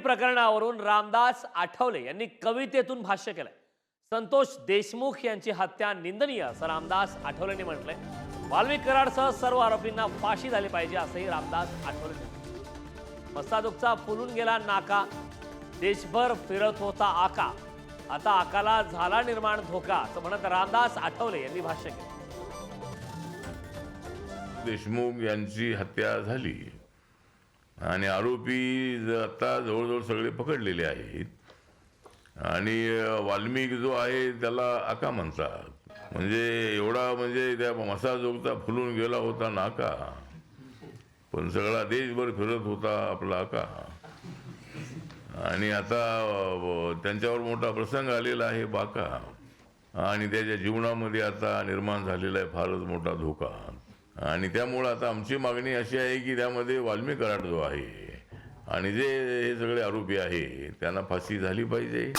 प्रकरणावरून रामदास आठवले यांनी कवितेतून भाष्य केलंय. संतोष देशमुख यांची हत्या निंदनीय असं रामदास आठवलेंनी म्हटलंय. वाल्मिक कराडसह सर्व आरोपींना फाशी झाली पाहिजे असंही रामदास आठवले म्हणाले. मस्तादुकचा फुलून गेला नाका, देशभर फिरत होता आका, आता आकाला झाला निर्माण धोका असं म्हणत रामदास आठवले यांनी भाष्य केलं. देशमुख यांची हत्या झाली आणि आरोपी आता जवळजवळ सगळे पकडलेले आहेत आणि वाल्मिक जो आहे त्याला आका म्हणतात. म्हणजे एवढा म्हणजे त्या मसाजोगता फुलून गेला होता नाका, पण सगळा देशभर फिरत होता आपला आका. आणि आता त्यांच्यावर मोठा प्रसंग आलेला आहे बाका, आणि त्याच्या जीवनामध्ये आता निर्माण झालेला आहे फारच मोठा धोका. आणि त्यामुळं आता आमची मागणी अशी आहे की त्यामध्ये वाल्मिक कराड जो आहे आणि जे हे सगळे आरोपी आहे त्यांना फाशी झाली पाहिजे.